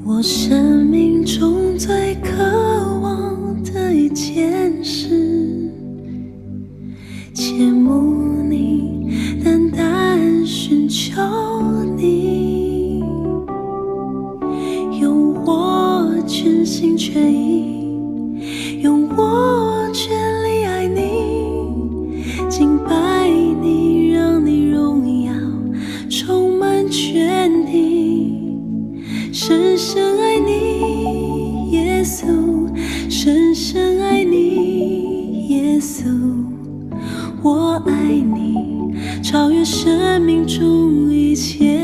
我生命中最渴望的一件事，切慕你，单单寻求你，用我全心全意，用我全力爱你，敬拜你，让你荣耀充满全地。深深爱你，耶稣，深深爱你，耶稣，我爱你，超越生命中一切。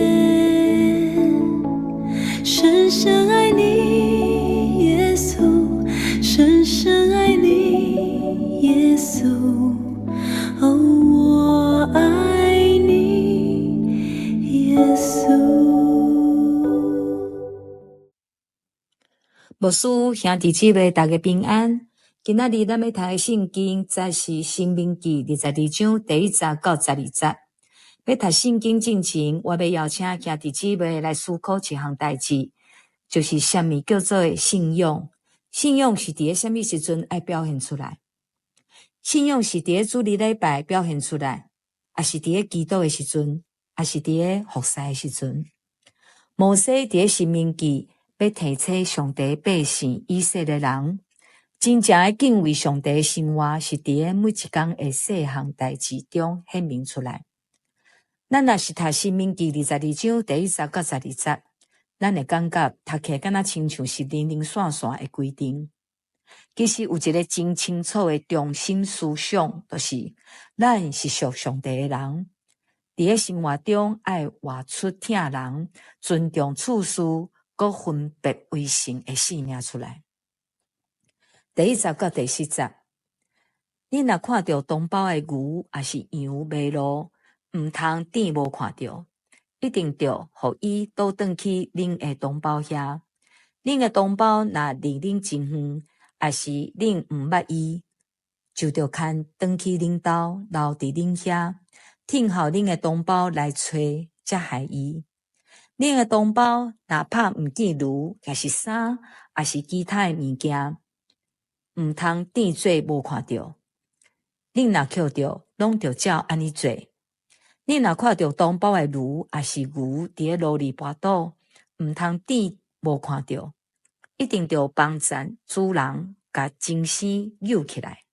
深深爱你，耶稣，深深爱你，耶稣，哦，我爱你，耶稣。牧师兄弟姊妹大家平安。今仔日咱要读的圣经，则是《申命记》22章第1节到12节。要读圣经之前，我要邀请兄弟姊妹来思考一项代志，就是什么叫做信仰？信仰是伫什么时阵爱表现出来？信仰是伫主日礼拜表现出来，还是伫祈祷的时阵，还是伫服侍的时阵？摩西伫申命记要提醒上帝百姓以色列人，真正的敬畏上帝的生活是伫每一天的细项代志中显明出来。咱若是读申命记22章第1节到12节，咱会感觉读起来敢若亲像是零零散散的规定。其实有一个真清楚的中心思想，就是咱是属上帝的人，伫生活中爱活出疼人、尊重处事、搁分别为圣的性命出来。第1节到第4节，你若看到同胞的牛还是羊迷路，毋通点无看到，一定着互伊倒转去恁的同胞遐。恁的同胞若离恁真远，还是恁毋捌伊，就着牵转去恁兜，留伫恁遐，听候恁的同胞来找，才害伊。恁的同胞若拍毋见牛，还是衫，还是其他的物件，毋通点做无看到。恁若捡着，拢着照安尼做。恁若看到同胞的驴，还是牛伫路里跋倒，毋通点无看到，一定着帮赞主人甲精神扭起来。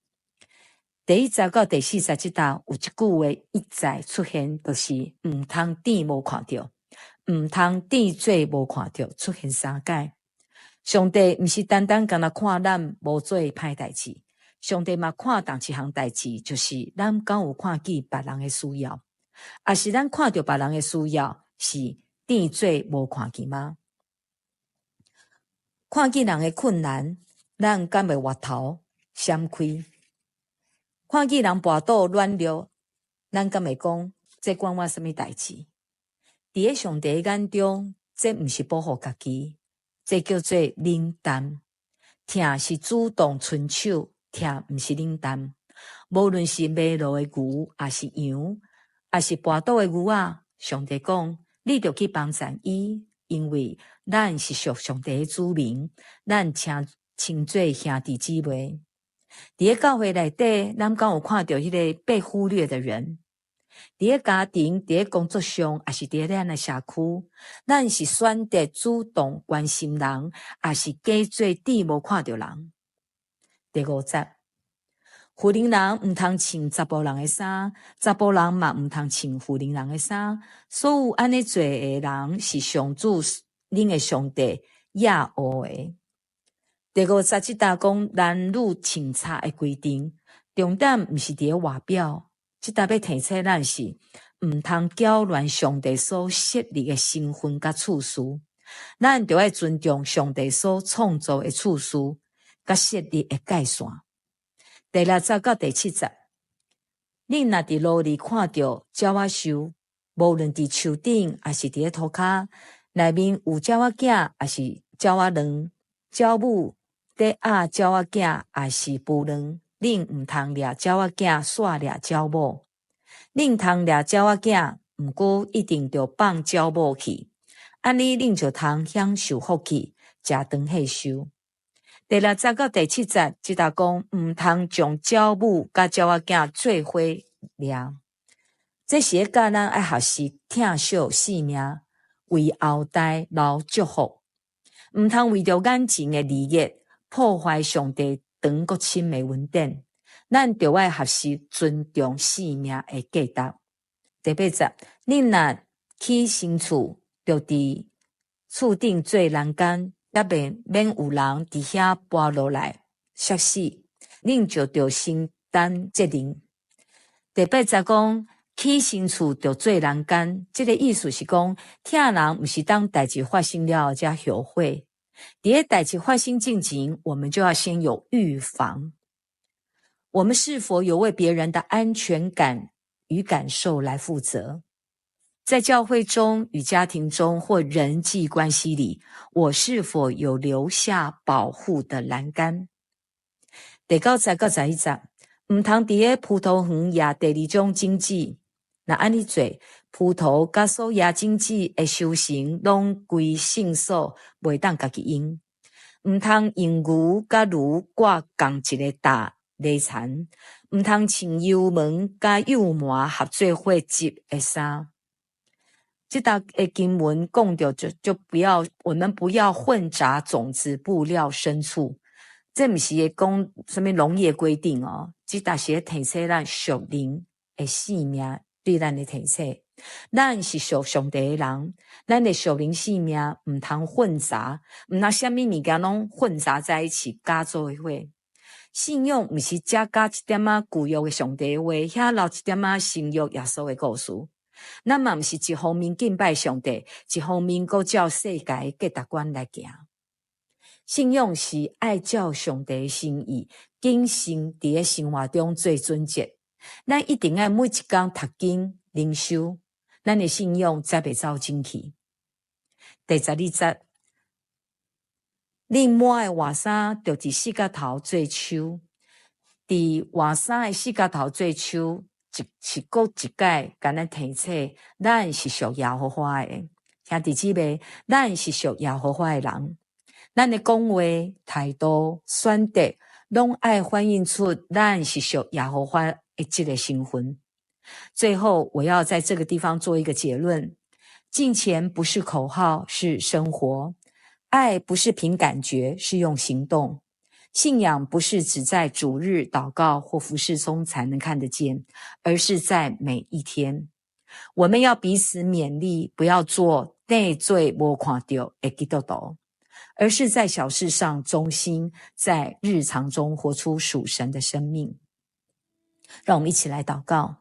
第1节到第4节这道有一句话一再出现，就是毋通点无看到，毋通点做无看到，出现3解。上帝毋是单单干那看咱无做歹代志，上帝嘛看重一项代志，就是咱敢有看见别人的需要，还是咱看到别人的需要是点做无看见吗？看见人的困难，咱敢会回头闪开？看见人跋倒软弱，咱敢会讲这关我什么代志？伫上帝眼中，这毋是保护家己，这叫做冷淡。疼是主动伸手，疼毋是冷淡。无论是迷路的牛，还是羊，还是跋倒的牛仔，上帝讲，你着去帮赞伊，因为咱是属上帝的子民，咱称做兄弟姊妹。伫教会内底，咱敢有看到迄个被忽略的人？伫家庭、伫工作上，还是伫咱的社区，咱是选择主动关心人，还是假做点无看到人？第5节，妇人人毋通穿查甫人的衫，查甫人嘛毋通穿妇人人的衫。所有安尼做的人，是上主恁的上帝亚恶的。第5节这搭讲男女穿插的规定，重点毋是伫外表，这搭要提醒咱是毋通搅乱上帝所设立的身份甲处事，咱着要尊重上帝所创造的处事甲设立的界线。第6节到第7节，恁若伫路里看到鸟仔兽，无论伫树顶还是伫涂骹，内面有鸟仔囝还是鸟仔卵，鸟母在鸭鸟仔囝还是孵卵，恁毋通掠鸟仔囝，煞掠鸟母。恁通掠鸟仔囝，毋过一定着放鸟母去，安尼恁就通享受福气，食长岁寿。第6节到第7节，即搭讲毋通将鸟母甲鸟仔囝做伙掠。这是教咱爱学习疼惜性命，为后代留祝福。毋通为着眼前的利益，破坏上帝长国深的恩典。咱着爱学习尊重性命的价值。第8节，恁若起新厝，着伫厝顶做栏杆，也免有人伫遐搬落来摔死，恁就着承担责任。第8节讲，起新厝着做栏杆，这个意思是讲，疼人不是当代志发生了才后悔，在代志发生之前，我们就要先有预防。我们是否有为别人的安全感与感受来负责？在教会中、与家庭中或人际关系里，我是否有留下保护的栏杆？第9节到11节，毋通伫个葡萄园野第2种种子，若安尼做，葡萄甲所野种子的收成拢归圣所，袂当家己用。毋通用牛甲驴挂同一个搭犁田，毋通穿油门甲油麻合做伙织的衫。这道的经文讲到就不要，我们不要混杂种子、布料、牲畜。这不是讲什么农业规定哦，这道是提醒咱属灵的性命对咱的提醒。咱是属上帝的人，咱的属灵性命毋通混杂，毋通什么物件拢混杂在一起加做伙。信仰毋是只加一点仔旧约的上帝的话，遐留一点仔新约耶稣的故事。咱嘛毋是一方面敬拜上帝，一方面搁照世界的价值观来行。信仰是爱照上帝的心意，谨慎伫个生活中做准则。咱一定要每一天读经灵修，咱的信仰才袂走进去。第12节，恁抹的外衫着伫四角头做手，伫外衫的四角头做手，一个一概甲咱提醒，咱是属耶和华的。兄弟姊妹，咱是属耶和华的人，咱的讲话、态度、选择，拢爱反映出咱是属耶和华的这个身份。最后，我要在这个地方做一个结论：敬虔不是口号，是生活。爱不是凭感觉，是用行动。信仰不是只在主日祷告或服事中才能看得见，而是在每一天。我们要彼此勉励，不要做内罪无看到的基督徒，而是在小事上忠心，在日常中活出属神的生命。让我们一起来祷告。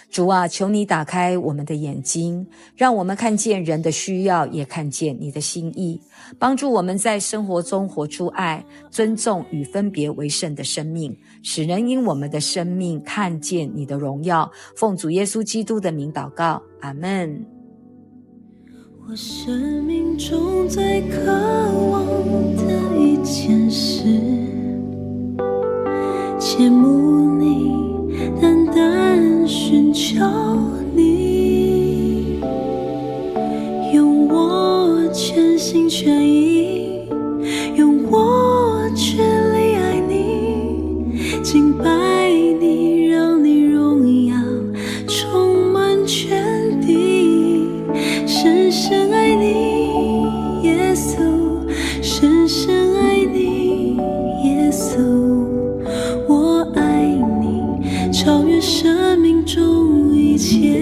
主啊，求你打开我们的眼睛，让我们看见人的需要，也看见你的心意，帮助我们在生活中活出爱、尊重与分别为圣的生命，使人因我们的生命看见你的荣耀。奉主耶稣基督的名祷告，阿们。我生命中最渴望的一件事，切慕你，单单寻求你，用我全心全意，用我全力爱你，敬拜你，让你荣耀充满全地，深深爱你，耶稣，深深爱你，耶稣，我爱你，超越生命中一切，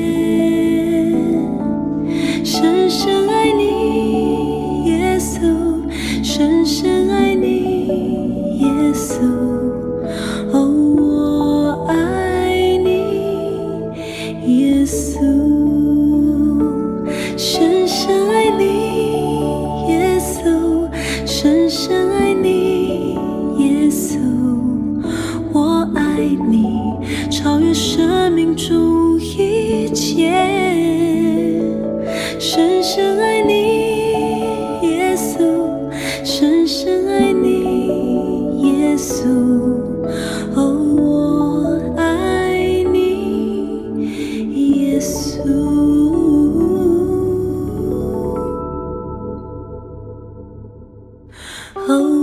深深爱你，耶稣。哦。